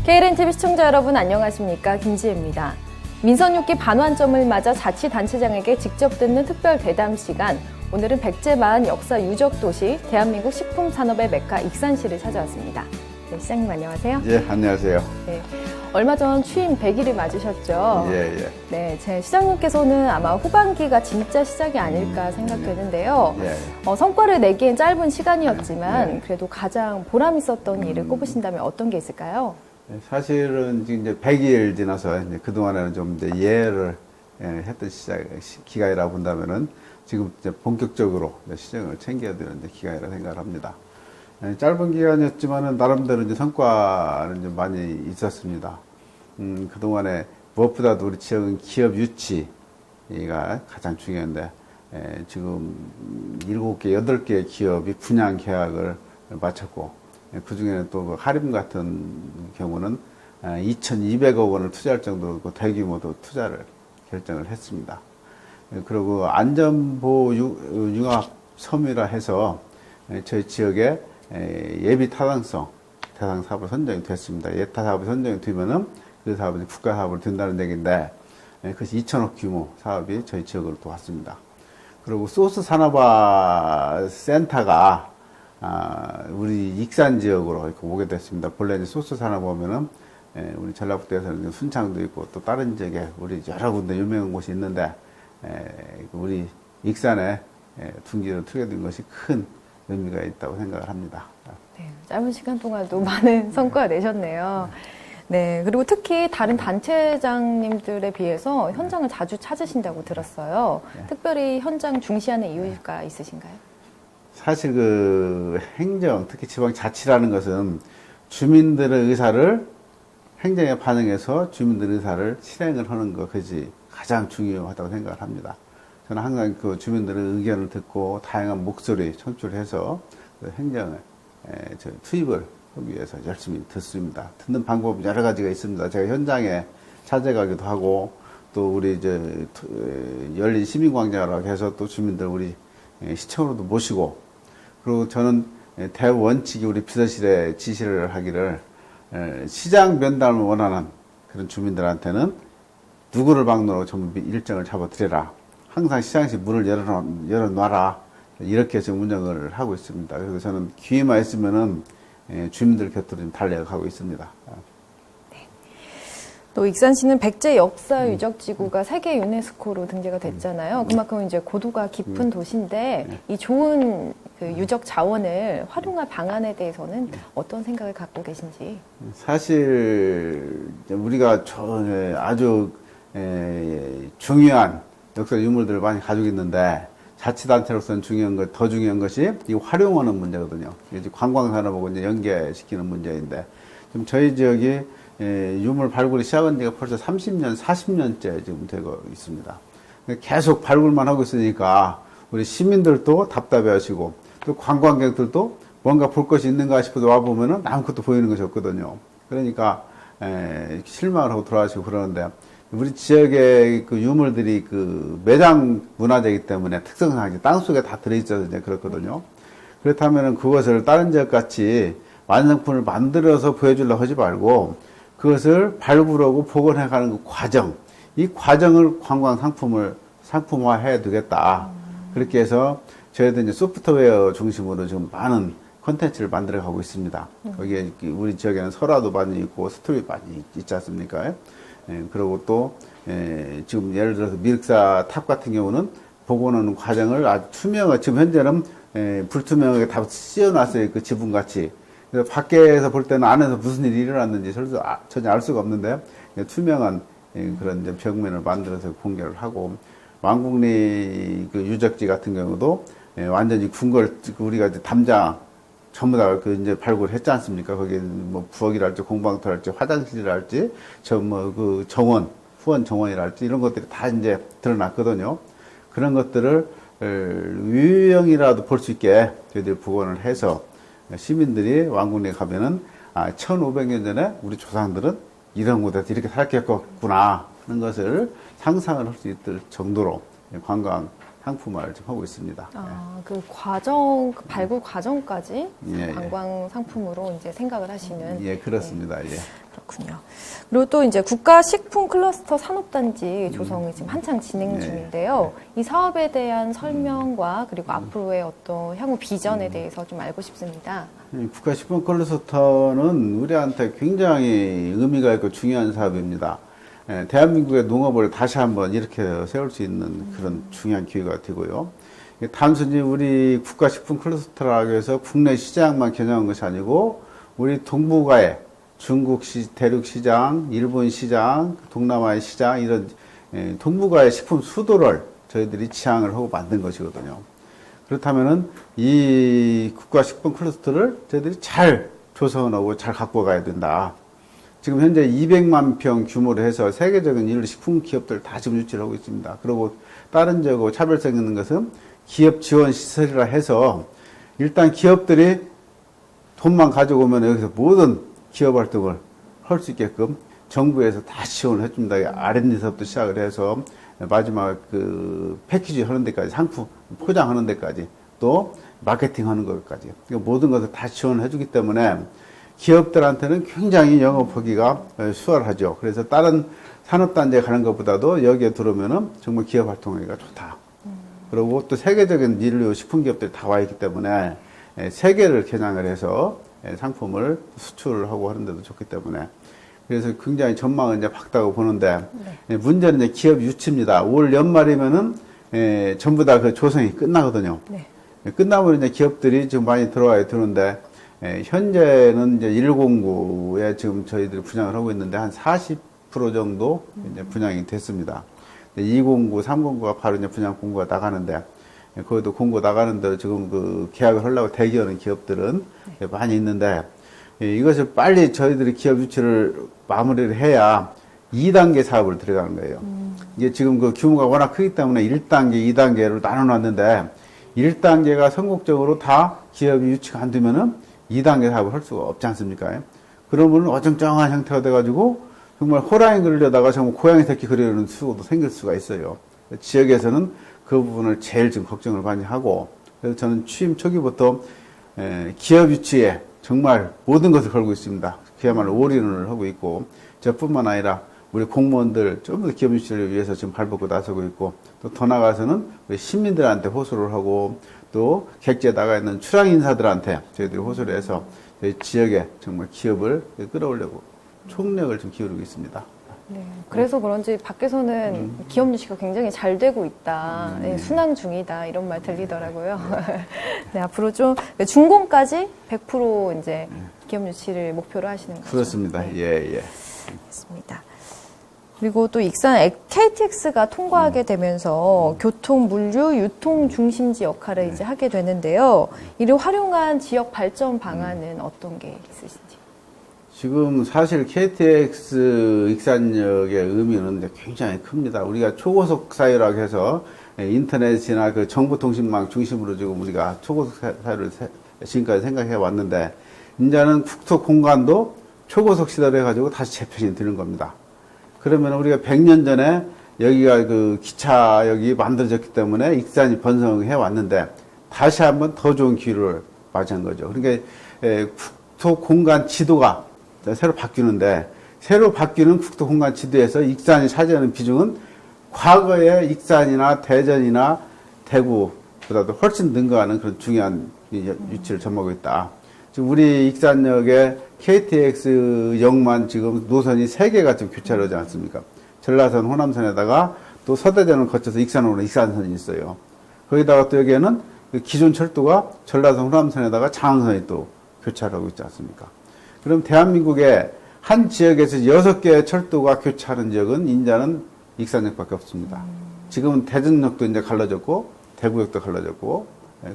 KLNTV 시청자 여러분 안녕하십니까, 김지혜입니다. 민선 6기 반환점을 맞아 자치단체장에게 직접 듣는 특별 대담 시간. 오늘은 백제마을 역사 유적 도시 대한민국 식품산업의 메카 익산시를 찾아왔습니다. 네, 시장님 안녕하세요. 예, 안녕하세요. 네, 얼마 전 취임 100일을 맞으셨죠? 예. 네, 제 시장님께서는 아마 후반기가 진짜 시작이 아닐까 생각되는데요. 성과를 내기엔 짧은 시간이었지만 그래도 가장 보람 있었던 일을 꼽으신다면 어떤 게 있을까요? 사실은 이제 100일 지나서 이제 그동안에는 좀 이제 예를 했던 기간이라 본다면은 지금 이제 본격적으로 시정을 챙겨야 되는 기간이라 생각을 합니다. 짧은 기간이었지만은 나름대로 이제 성과는 좀 많이 있었습니다. 그동안에 무엇보다도 우리 지역은 기업 유치가 가장 중요한데, 지금 7개, 8개의 기업이 분양 계약을 마쳤고, 그 중에는 또 할인 같은 경우는 2,200억 원을 투자할 정도로 대규모도 투자를 결정을 했습니다. 그리고 안전보호 융합 섬유라 해서 저희 지역에 예비 타당성 대상 사업으로 선정이 됐습니다. 예타 사업이 선정이 되면은 그 사업이 국가 사업으로 된다는 얘기인데, 그것이 2천억 규모 사업이 저희 지역으로 또 왔습니다. 그리고 소스 산업화 센터가 우리 익산 지역으로 이렇게 오게 됐습니다. 본래 이제 소스 산업 보면은 우리 전라북도에서는 순창도 있고 또 다른 지역에 우리 여러 군데 유명한 곳이 있는데, 우리 익산에 둥지를 트게 된 것이 큰 의미가 있다고 생각을 합니다. 네, 짧은 시간 동안도 많은 성과가 내셨네요. 네, 그리고 특히 다른 단체장님들에 비해서 현장을 자주 찾으신다고 들었어요. 특별히 현장 중시하는 이유가 있으신가요? 사실 그 행정, 특히 지방자치라는 것은 주민들의 의사를 행정에 반영해서 주민들의 의사를 실행을 하는 것이 가장 중요하다고 생각을 합니다. 저는 항상 그 주민들의 의견을 듣고 다양한 목소리 청취해서 그 행정에 투입을 하기 위해서 열심히 듣습니다. 듣는 방법이 여러 가지가 있습니다. 제가 현장에 찾아가기도 하고, 또 우리 이제 열린 시민광장이라고 해서 또 주민들 우리 시청으로도 모시고, 그리고 저는 대원칙이 우리 비서실에 지시를 하기를, 시장 면담을 원하는 그런 주민들한테는 누구를 방문하고 전부 일정을 잡아드려라. 항상 시장시 문을 열어놔라. 이렇게 지금 운영을 하고 있습니다. 그래서 저는 기회만 있으면은 주민들 곁으로 좀 달려가고 있습니다. 네. 또 익산시는 백제 역사 유적지구가 세계 유네스코로 등재가 됐잖아요. 그만큼 이제 고도가 깊은 도시인데 이 좋은 그 유적 자원을 활용할 방안에 대해서는 어떤 생각을 갖고 계신지? 사실 우리가 아주 중요한 역사 유물들을 많이 가지고 있는데, 자치단체로서는 더 중요한 것이 이 활용하는 문제거든요. 이제 관광산업하고 이제 연계시키는 문제인데, 지금 저희 지역이 유물 발굴이 시작한 지가 벌써 30년, 40년째 지금 되고 있습니다. 계속 발굴만 하고 있으니까 우리 시민들도 답답해 하시고, 또 관광객들도 뭔가 볼 것이 있는가 싶어서 와보면은 아무것도 보이는 것이 없거든요. 그러니까 실망을 하고 돌아가시고 그러는데, 우리 지역의 그 유물들이 그 매장 문화재이기 때문에 특성상 땅속에 다 들어있어서 이제 그렇거든요. 그렇다면은 그것을 다른 지역 같이 완성품을 만들어서 보여주려고 하지 말고, 그것을 발굴하고 복원해 가는 그 과정, 이 과정을 관광 상품화해 두겠다. 그렇게 해서 저희도 이제 소프트웨어 중심으로 지금 많은 콘텐츠를 만들어 가고 있습니다. 거기에 우리 지역에는 설화도 많이 있고 스토리 많이 있지 않습니까? 그리고 또 지금 예를 들어서 미륵사 탑 같은 경우는 복원하는 과정을 아주 투명하게, 지금 현재는 불투명하게 다 씌워놨어요. 그 지붕같이. 그래서 밖에서 볼 때는 안에서 무슨 일이 일어났는지 전혀 알 수가 없는데, 투명한 그런 이제 벽면을 만들어서 공개를 하고, 왕궁리 그 유적지 같은 경우도 완전히 우리가 이제 담장 전부 다 그 이제 발굴했지 않습니까? 거기에 뭐 부엌이랄지 공방터랄지 화장실이랄지 그 정원, 후원 정원이랄지 이런 것들이 다 이제 드러났거든요. 그런 것들을 유형이라도 볼 수 있게 저희들이 복원을 해서 시민들이 왕궁리에 가면은 1500년 전에 우리 조상들은 이런 곳에서 이렇게 살았겠구나 하는 것을 상상을 할 수 있을 정도로 관광 상품화를 좀 하고 있습니다. 그 과정, 그 발굴 과정까지 예, 관광 상품으로 이제 생각을 하시는. 예, 그렇습니다. 네. 예. 그렇군요. 그리고 또 이제 국가식품 클러스터 산업단지 조성이 지금 한창 진행 중인데요. 이 사업에 대한 설명과 그리고 앞으로의 어떤 향후 비전에 대해서 좀 알고 싶습니다. 국가식품 클러스터는 우리한테 굉장히 의미가 있고 중요한 사업입니다. 대한민국의 농업을 다시 한번 이렇게 세울 수 있는 그런 중요한 기회가 되고요. 단순히 우리 국가식품 클러스터라고 해서 국내 시장만 겨냥한 것이 아니고 우리 동북아의 중국 대륙 시장, 일본 시장, 동남아의 시장 이런 동북아의 식품 수도를 저희들이 지향을 하고 만든 것이거든요. 그렇다면은 이 국가식품 클러스터를 저희들이 잘 조성하고 잘 갖고 가야 된다. 지금 현재 200만 평 규모로 해서 세계적인 인류 식품 기업들 다 지금 유치를 하고 있습니다. 그리고 다른 저거 차별성 있는 것은 기업 지원 시설이라 해서 일단 기업들이 돈만 가져오면 여기서 모든 기업 활동을 할 수 있게끔 정부에서 다 지원을 해줍니다. R&D서부터 시작을 해서 마지막 그 패키지 하는 데까지, 상품 포장하는 데까지, 또 마케팅 하는 것까지. 모든 것을 다 지원을 해주기 때문에 기업들한테는 굉장히 영업하기가 수월하죠. 그래서 다른 산업단지에 가는 것보다도 여기에 들어오면은 정말 기업 활동하기가 좋다. 그리고 또 세계적인 인류 식품 기업들이 다 와 있기 때문에 세계를 겨냥을 해서 상품을 수출을 하고 하는데도 좋기 때문에 그래서 굉장히 전망은 이제 밝다고 보는데 문제는 이제 기업 유치입니다. 올 연말이면은 전부 다 그 조성이 끝나거든요. 네. 끝나면 이제 기업들이 지금 많이 들어오는데 현재는 이제 109에 지금 저희들이 분양을 하고 있는데 한 40% 정도 이제 분양이 됐습니다. 209, 309가 바로 이제 분양 공고가 나가는데 거기도 공고 나가는 대로 지금 그 계약을 하려고 대기하는 기업들은 많이 있는데 이것을 빨리 저희들이 기업 유치를 마무리를 해야 2단계 사업을 들어가는 거예요. 이게 지금 그 규모가 워낙 크기 때문에 1단계, 2단계로 나눠놨는데 1단계가 성공적으로 다 기업이 유치가 안 되면은 2단계 사업을 할 수가 없지 않습니까? 그러면 어정쩡한 형태가 돼가지고 정말 호랑이 그리려다가 정말 고양이 새끼 그리려는 수도 생길 수가 있어요. 지역에서는 그 부분을 제일 지금 걱정을 많이 하고 그래서 저는 취임 초기부터 기업 유치에 정말 모든 것을 걸고 있습니다. 그야말로 올인을 하고 있고 저뿐만 아니라 우리 공무원들 전부 다 기업 유치를 위해서 지금 발벗고 나서고 있고 또 더 나아가서는 우리 시민들한테 호소를 하고 또 객지에 나가 있는 출향 인사들한테 저희들이 호소를 해서 저희 지역에 정말 기업을 끌어오려고 총력을 좀 기울이고 있습니다. 네, 그래서 그런지 밖에서는 기업 유치가 굉장히 잘 되고 있다, 순항 중이다 이런 말 들리더라고요. 네, 앞으로 좀 준공까지 100% 이제 기업 유치를 목표로 하시는 거죠? 그렇습니다. 네. 예. 알겠습니다. 그리고 또 익산 KTX가 통과하게 되면서 교통, 물류, 유통 중심지 역할을 이제 하게 되는데요. 이를 활용한 지역 발전 방안은 어떤 게 있으신지? 지금 사실 KTX 익산역의 의미는 이제 굉장히 큽니다. 우리가 초고속 사회라고 해서 인터넷이나 그 정보통신망 중심으로 지금 우리가 초고속 사회를 지금까지 생각해 왔는데 이제는 국토 공간도 초고속 시대로 해가지고 다시 재편이 되는 겁니다. 그러면 우리가 100년 전에 여기가 그 기차역이 만들어졌기 때문에 익산이 번성해 왔는데 다시 한번 더 좋은 기회를 맞이한 거죠. 그러니까 국토 공간 지도가 새로 바뀌는데 새로 바뀌는 국토 공간 지도에서 익산이 차지하는 비중은 과거의 익산이나 대전이나 대구보다도 훨씬 능가하는 그런 중요한 위치를 점하고 있다. 지금 우리 익산역의 KTX역만 지금 노선이 3개가 지금 교차를 하지 않습니까? 전라선, 호남선에다가 또 서대전을 거쳐서 익산으로 익산선이 있어요. 거기다가 또 여기에는 기존 철도가 전라선, 호남선에다가 장항선이 또 교차를 하고 있지 않습니까? 그럼 대한민국의 한 지역에서 6개의 철도가 교차하는 지역은 인자는 익산역밖에 없습니다. 지금은 대전역도 이제 갈라졌고 대구역도 갈라졌고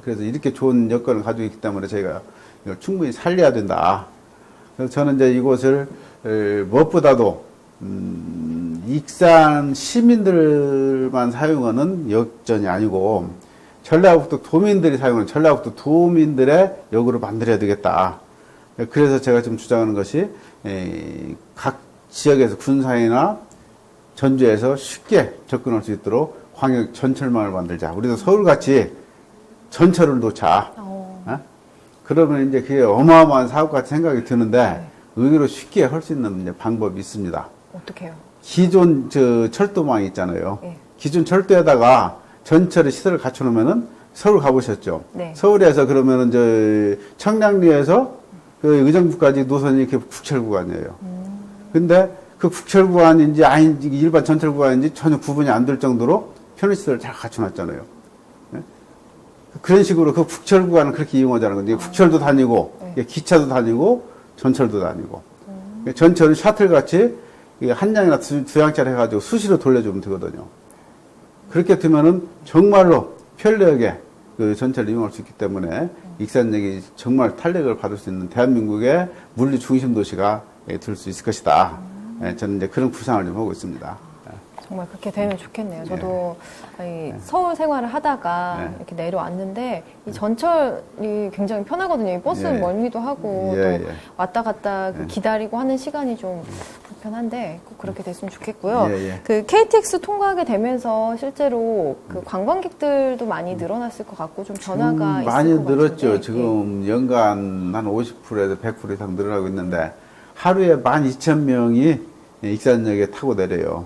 그래서 이렇게 좋은 여건을 가지고 있기 때문에 저희가 이걸 충분히 살려야 된다. 그래서 저는 이제 이곳을 무엇보다도 익산 시민들만 사용하는 역전이 아니고 전라북도 도민들이 사용하는 전라북도 도민들의 역으로 만들어야 되겠다. 그래서 제가 지금 주장하는 것이 각 지역에서 군산이나 전주에서 쉽게 접근할 수 있도록 광역 전철망을 만들자. 우리도 서울같이 전철을 놓자. 그러면 이제 그게 어마어마한 사업같이 생각이 드는데 의외로 쉽게 할 수 있는 이제 방법이 있습니다. 어떻게 해요? 기존 철도망 있잖아요. 네. 기존 철도에다가 전철의 시설을 갖춰놓으면은 서울 가보셨죠? 네. 서울에서 그러면은 청량리에서 그 의정부까지 노선이 이렇게 국철구간이에요. 근데 그 국철구간인지 아닌지 일반 전철구간인지 전혀 구분이 안 될 정도로 편의시설을 잘 갖춰놨잖아요. 네? 그런 식으로 그 국철구간을 그렇게 이용하자는 건데 국철도 다니고 네. 기차도 다니고 전철도 다니고 전철은 샤틀같이 한 양이나 두 양짜리 해가지고 수시로 돌려주면 되거든요. 그렇게 되면은 정말로 편리하게 그 전철을 이용할 수 있기 때문에 익산역이 정말 탄력을 받을 수 있는 대한민국의 물리 중심 도시가 될 수 있을 것이다. 저는 이제 그런 구상을 좀 하고 있습니다. 정말 그렇게 되면 좋겠네요. 저도 서울 생활을 하다가 이렇게 내려왔는데 이 전철이 굉장히 편하거든요. 이 버스는 멀미도 하고 또 왔다 갔다 기다리고 하는 시간이 좀 불편한데 꼭 그렇게 됐으면 좋겠고요. 그 KTX 통과하게 되면서 실제로 그 관광객들도 많이 늘어났을 것 같고 좀 변화가 있을 많이 것 늘었죠. 같은데. 지금 연간 한 50%에서 100% 이상 늘어나고 있는데 하루에 12,000명이 익산역에 타고 내려요.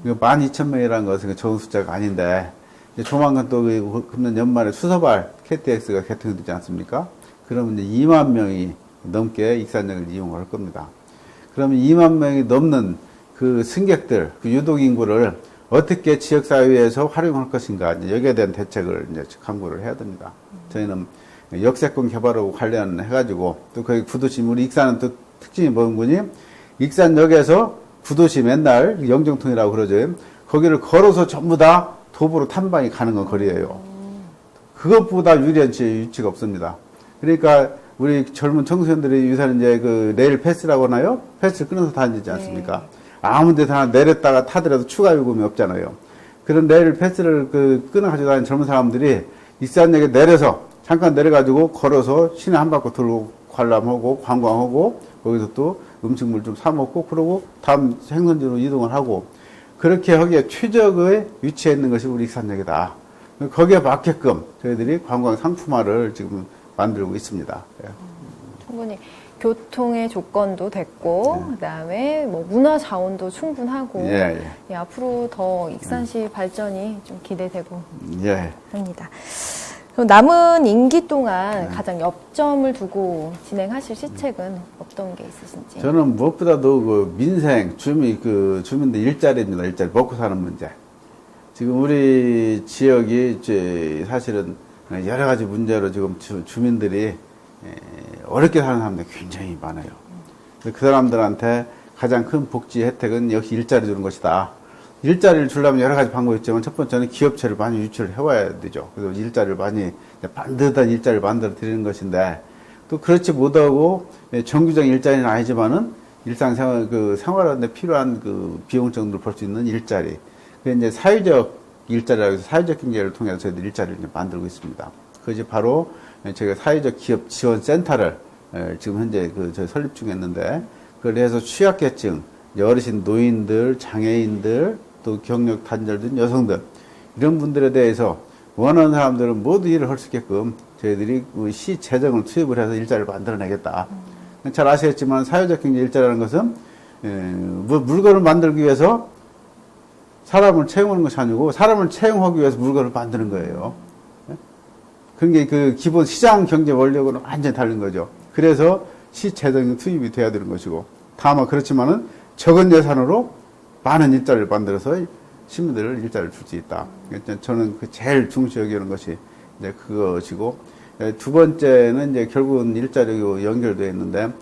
12,000명이라는 것은 좋은 숫자가 아닌데, 이제 조만간 또 금년 연말에 수서발 KTX가 개통되지 않습니까? 그러면 이제 2만 명이 넘게 익산역을 이용할 겁니다. 그러면 2만 명이 넘는 그 승객들, 그 유독인구를 어떻게 지역사회에서 활용할 것인가, 이제 여기에 대한 대책을 이제 강구를 해야 됩니다. 저희는 역세권 개발하고 관련해가지고, 또 거기 구도심, 우리 익산은 또 특징이 뭔지, 익산역에서 구도시 맨날 영정통이라고 그러죠. 거기를 걸어서 전부 다 도보로 탐방이 가능한 거리예요. 그것보다 유리한 위치가 없습니다. 그러니까 우리 젊은 청소년들이 요새는 이제 그 레일 패스라고 하나요? 패스를 끊어서 다니지 않습니까? 아무 데나 내렸다가 타더라도 추가 요금이 없잖아요. 그런 레일 패스를 끊어가지고 다니는 젊은 사람들이 익산역에 내려서 잠깐 내려가지고 걸어서 시내 한 바퀴 돌고 관람하고 관광하고 거기서 또 음식물 좀 사 먹고 그러고 다음 행선지로 이동을 하고 그렇게 하기에 최적의 위치에 있는 것이 우리 익산역이다. 거기에 맞게끔 저희들이 관광 상품화를 지금 만들고 있습니다. 충분히 교통의 조건도 됐고 그다음에 뭐 문화 자원도 충분하고 앞으로 더 익산시 발전이 좀 기대되고 합니다. 그럼 남은 임기 동안 가장 역점을 두고 진행하실 시책은 어떤 게 있으신지? 저는 무엇보다도 그 민생, 주민들 일자리입니다. 일자리, 먹고 사는 문제. 지금 우리 지역이 이제 사실은 여러 가지 문제로 지금 주민들이 어렵게 사는 사람들이 굉장히 많아요. 그 사람들한테 가장 큰 복지 혜택은 역시 일자리 주는 것이다. 일자리를 주려면 여러 가지 방법이 있지만 첫 번째는 기업체를 많이 유치를 해와야 되죠. 그래서 일자리를 많이 반듯한 일자리를 만들어 드리는 것인데 또 그렇지 못하고 정규적인 일자리는 아니지만은 일상생활 생활하는데 필요한 비용 정도를 벌 수 있는 일자리. 그게 이제 사회적 일자리라고 해서 사회적 경제를 통해서 저희들 일자리를 이제 만들고 있습니다. 그것이 바로 저희가 사회적 기업 지원 센터를 지금 현재 저희 설립 중에 있는데 그걸 해서 취약계층, 어르신, 노인들, 장애인들, 또 경력 단절된 여성들 이런 분들에 대해서 원하는 사람들은 모두 일을 할 수 있게끔 저희들이 시 재정을 투입을 해서 일자리를 만들어내겠다. 잘 아시겠지만 사회적 경제 일자리라는 것은 물건을 만들기 위해서 사람을 채용하는 것이 아니고 사람을 채용하기 위해서 물건을 만드는 거예요. 그런 게 기본 시장 경제 원력으로는 완전히 다른 거죠. 그래서 시 재정이 투입이 돼야 되는 것이고 다만 그렇지만은 적은 예산으로 많은 일자리를 만들어서 시민들을 일자리를 줄 수 있다. 저는 제일 중시 여기는 것이 이제 그것이고, 두 번째는 이제 결국은 일자리로 연결되어 있는데,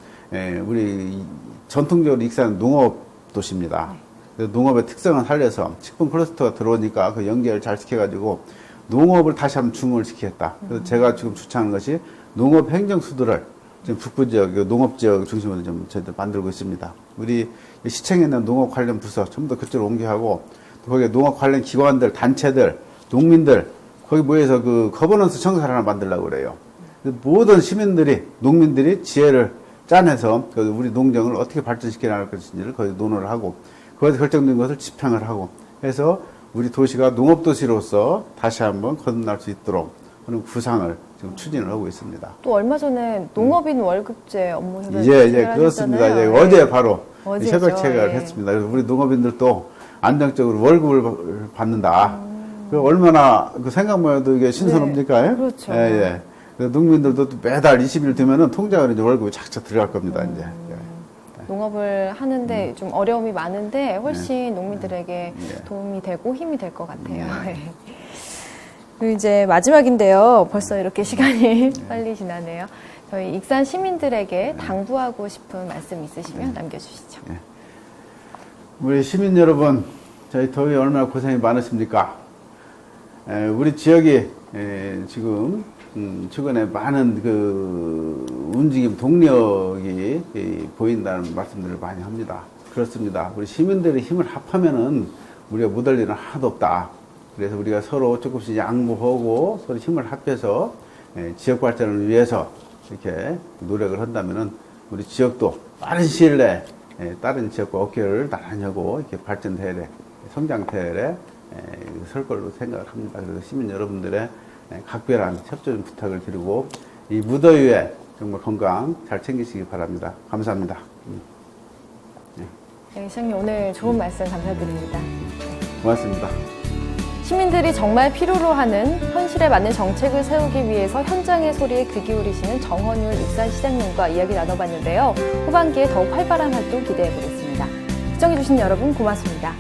우리 전통적으로 익산은 농업 도시입니다. 농업의 특성을 살려서 식품 클러스터가 들어오니까 그 연결을 잘 시켜가지고 농업을 다시 한번 줌을 시키겠다. 그래서 제가 지금 주창하는 것이 농업 행정수도를 지금 북부 지역, 농업 지역 중심으로 좀 저희들 만들고 있습니다. 우리 시청에 있는 농업 관련 부서 전부 다 그쪽으로 옮겨하고 거기에 농업 관련 기관들, 단체들, 농민들 거기 모여서 거버넌스 청사를 하나 만들려고 그래요. 모든 시민들이, 농민들이 지혜를 짜내서 우리 농정을 어떻게 발전시켜 나갈 것인지를 거기 논의를 하고 거기서 결정된 것을 집행을 하고 해서 우리 도시가 농업도시로서 다시 한번 거듭날 수 있도록 그런 구상을 지금 추진을 하고 있습니다. 또 얼마 전에 농업인 월급제 업무 협약 예, 그렇습니다. 예, 어제 바로 어제죠. 협약 체결을 예. 했습니다. 그래서 우리 농업인들도 안정적으로 월급을 받는다. 그 얼마나 그 생각만 해도 이게 신선합니까? 네, 그렇죠. 예, 예. 그래서 농민들도 또 매달 20일 되면은 통장으로 이제 월급이 착착 들어갈 겁니다, 이제. 예. 농업을 하는데 좀 어려움이 많은데 훨씬 농민들에게 도움이 되고 힘이 될 것 같아요. 네. 그리고 이제 마지막인데요. 벌써 이렇게 시간이 빨리 지나네요. 저희 익산 시민들에게 당부하고 싶은 말씀 있으시면 남겨주시죠. 우리 시민 여러분, 저희 더위 얼마나 고생이 많으십니까? 우리 지역이 지금 최근에 많은 그 움직임 동력이 보인다는 말씀들을 많이 합니다. 그렇습니다. 우리 시민들의 힘을 합하면은 우리가 못할 일은 하나도 없다. 그래서 우리가 서로 조금씩 양보하고 서로 힘을 합해서 지역 발전을 위해서 이렇게 노력을 한다면은 우리 지역도 빠른 시일 내에 다른 지역과 어깨를 나란히 하고 이렇게 발전대회, 성장대회에 설 걸로 생각을 합니다. 그래서 시민 여러분들의 각별한 협조 좀 부탁을 드리고 이 무더위에 정말 건강 잘 챙기시기 바랍니다. 감사합니다. 네, 시장님 오늘 좋은 말씀 감사드립니다. 고맙습니다. 시민들이 정말 필요로 하는 현실에 맞는 정책을 세우기 위해서 현장의 소리에 귀 기울이시는 정헌율 익산시장님과 이야기 나눠봤는데요. 후반기에 더욱 활발한 활동 기대해 보겠습니다. 시청해주신 여러분 고맙습니다.